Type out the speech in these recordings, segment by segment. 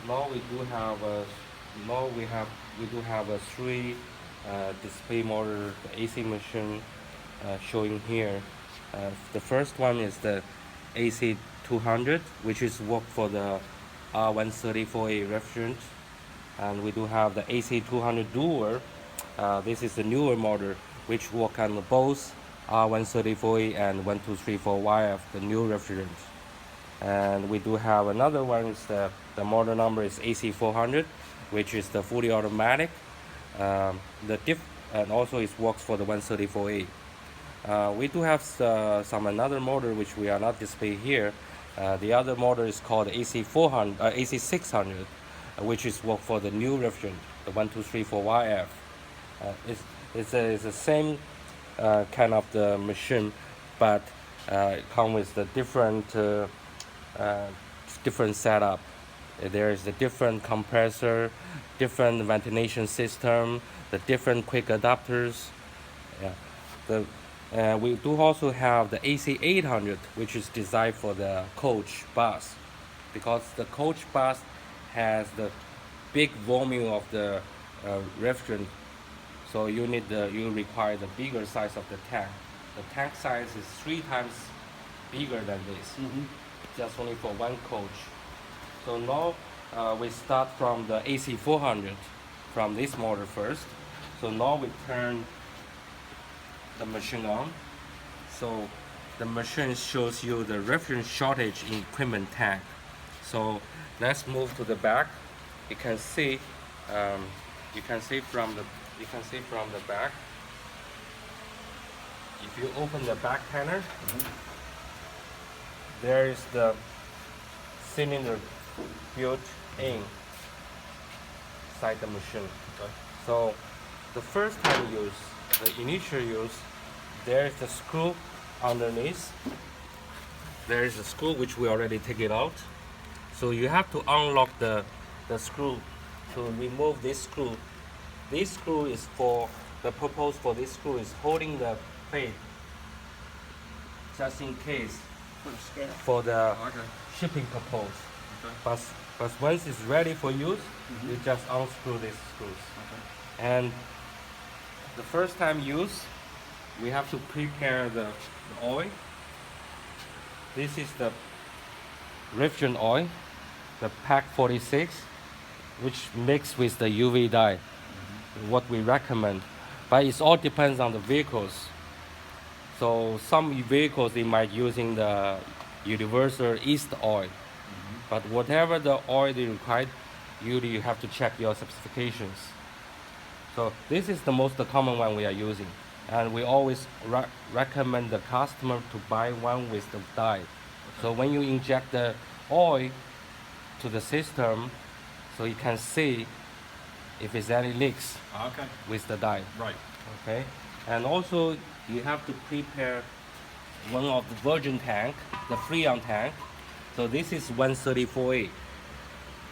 Now we do have a now we do have a three display motor the AC machine showing here. The first one is the AC 200, which is work for the R134A refrigerant, and we do have the AC 200 Dual. This is the newer model, which work on both R134A and 1234YF, the new refrigerant. And we do have another one is the model number is AC400, which is the fully automatic. The diff and also it works for the 134A. We do have some another model which we are not display here. The other model is called AC400, AC600, which is work for the new refrigerant, the 1234YF. It's the same kind of the machine, but it comes with the uh, different setup. There is a different compressor, different ventilation system, the different quick adapters. Yeah. The we do also have the AC800, which is designed for the coach bus, because the coach bus has the big volume of the refrigerant, so you require the bigger size of the tank. The tank size is 3 times bigger than this, just only for one coach. So now we start from the AC400, from this motor first. So now we turn the machine on. So the machine shows you the refrigerant shortage in equipment tank. So let's move to the back. You can see, um, you can see from the back. If you open the back panel, there is the cylinder built in inside the machine. Okay. So the first time use, the initial use, there is the screw underneath. There is a screw which we already take it out. So you have to unlock the screw to remove this screw. This screw is for the purpose for this screw is holding the plate just in case For the scale. for the Oh, okay. shipping purpose. Okay. But once it's ready for use, you just unscrew these screws. Okay. And the first time use, we have to prepare the oil. This is the refrigerant oil, the PAC 46, which mixed with the UV dye, what we recommend. But it all depends on the vehicles. So some vehicles they might using the universal yeast oil. But whatever the oil they require, you have to check your specifications. So this is the most common one we are using, and we always recommend the customer to buy one with the dye. So when you inject the oil to the system, so you can see if there's any leaks Okay. with the dye. Right. Okay, and also you have to prepare one of the virgin tank, the Freon tank. So this is 134A,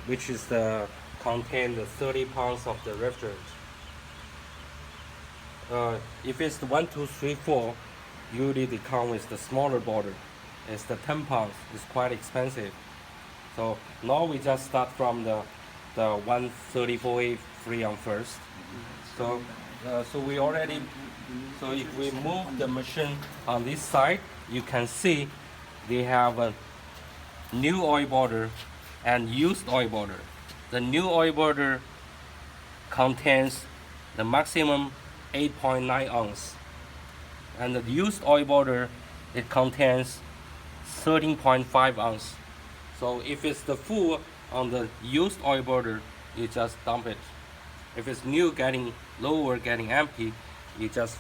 which is the contain the 30 pounds of the refrigerant. If it's the 1234, usually they come with the smaller border. It's the 10 pounds. It's quite expensive. So now we just start from the 134A Freon first. So so we already so if we move the machine on this side, you can see they have a new oil border and used oil border. The new oil border contains the maximum 8.9 ounce, and the used oil border it contains 13.5 ounce. So if it's the full on the used oil border, you just dump it. If it's new getting lower, getting empty, you just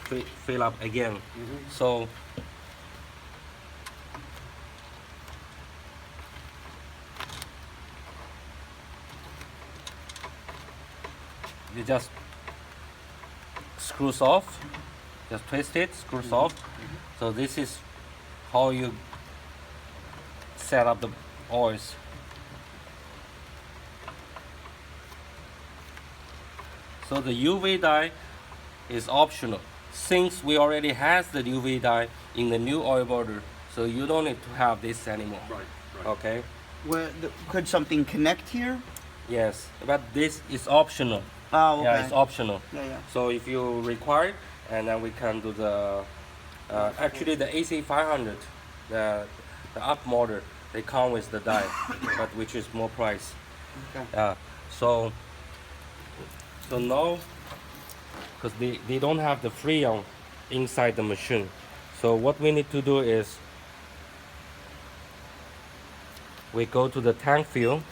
fill up again. So you just screws off, just twist it, screws off. So this is how you set up the oils. So the UV dye is optional. Since we already has the UV dye in the new oil border, so you don't need to have this anymore. Right. Right. Okay. Could something connect here? Yes, but this is optional. Oh, Yeah, okay. it's optional. Yeah. So if you require, and then we can do the actually the AC 500, the up model, they come with the die, but which is more price. Okay. So now, because they don't have the Freon inside the machine, so what we need to do is we go to the tank fill.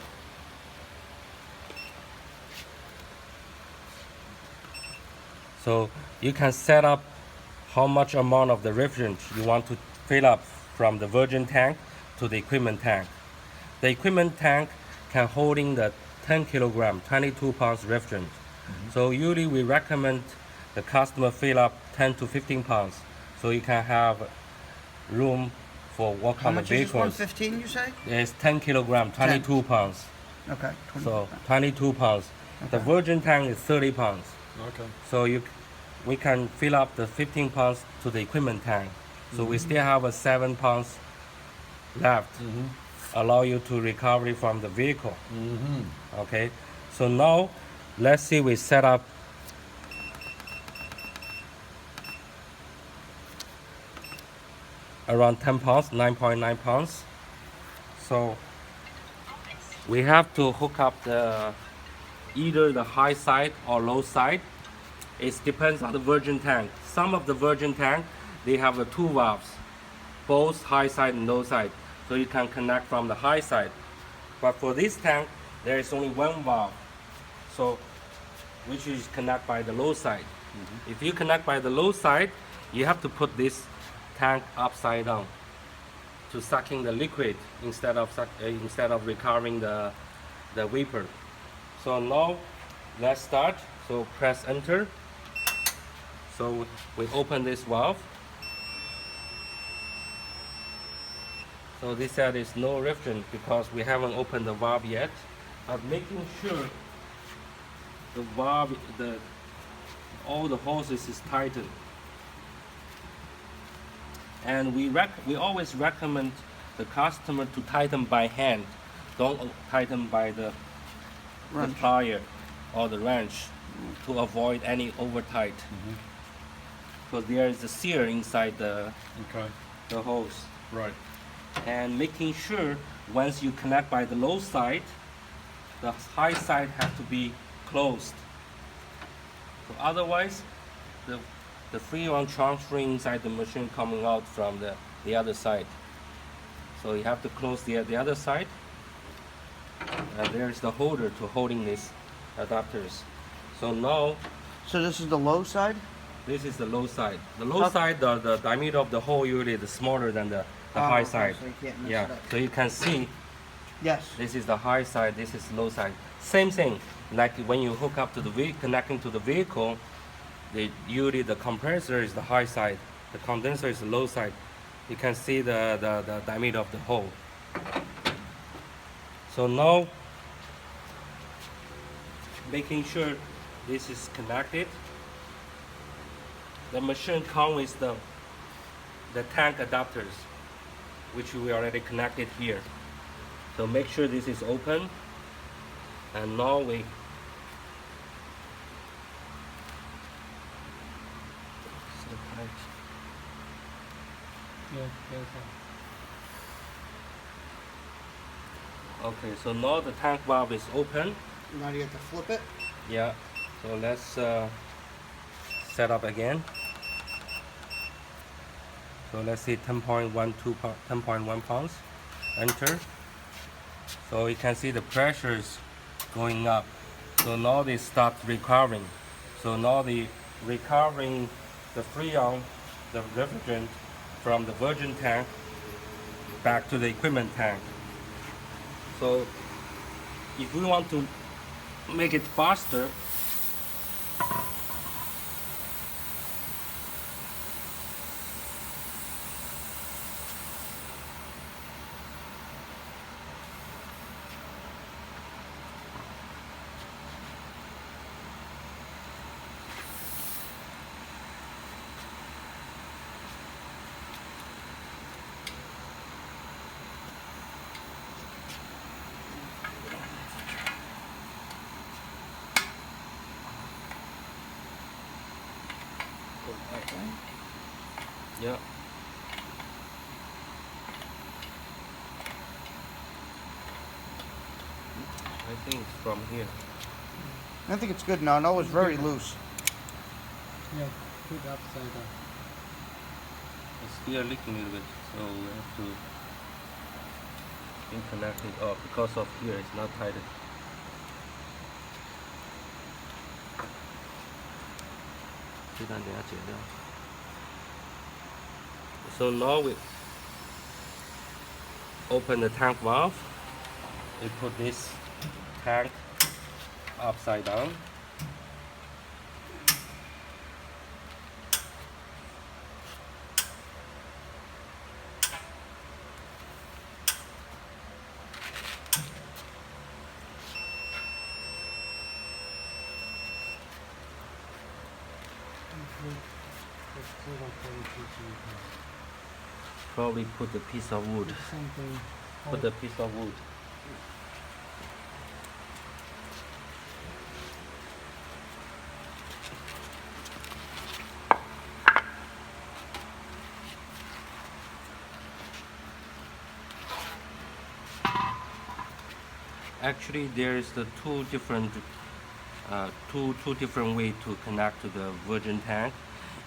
So you can set up how much amount of the refrigerant you want to fill up from the virgin tank to the equipment tank. The equipment tank can holding the 10 kilogram, 22 pounds refrigerant. So usually we recommend the customer fill up 10 to 15 pounds, so you can have room for what How kind of much is this one? vehicles. 15, you say? It's 10 kilogram, 22 pounds. Okay. 20. So 22 pounds. The Okay. virgin tank is 30 pounds. Okay. So we can fill up the 15 pounds to the equipment tank. So we still have a 7 pounds left, allow you to recover from the vehicle. Okay. So now let's see, we set up around 10 pounds, 9.9 pounds. So we have to hook up the either the high side or low side. It depends on the virgin tank. Some of the virgin tank, they have the two valves, both high side and low side. So you can connect from the high side. But for this tank, there is only one valve. So which is connect by the low side. If you connect by the low side, you have to put this tank upside down to sucking the liquid instead of recovering the vapor. So now let's start. So press enter. So we open this valve. So this side is no refrigerant because we haven't opened the valve yet. But making sure the valve, all the hoses is tightened. And we always recommend the customer to tighten by hand. Don't tighten by the Wrench. plier or the wrench to avoid any over tight. Because there is a sear inside the Okay. hose. Right. And making sure once you connect by the low side, the high side has to be closed. So otherwise, the freon transferring inside the machine coming out from the other side. So you have to close the other side. And there's the holder to holding these adapters. So now So this is the low side? this is the low side. The low Okay. side, the diameter of the hole usually is smaller than the Oh, high okay, side. so you can't mess Yeah. it up. So you can see Yes. this is the high side, this is low side. Same thing, like when you hook up to the vehicle, connecting to the vehicle, usually the compressor is the high side, the condenser is the low side. You can see the diameter of the hole. So now, making sure this is connected. The machine comes with the tank adapters, which we already connected here. So make sure this is open. And now we so tight. Okay, so now the tank valve is open. Now you have to flip it. Yeah. So let's set up again. So let's see 10.1 pounds. Enter. So you can see the pressure is going up. So now they start recovering. So now they recovering the freon, the refrigerant from the virgin tank back to the equipment tank. So if we want to make it faster, Okay. Yeah. I think it's from here. I think it's good now. No, it's very loose. Yeah, put upside down. It's still leaking a little bit, so we have to reconnect it up because of here it's not tight. So now we open the tank valve. We put this tank upside down. It's 0.42. Probably put a piece of wood. Something. Put a piece of wood. Actually, there is the two different way to connect to the virgin tank.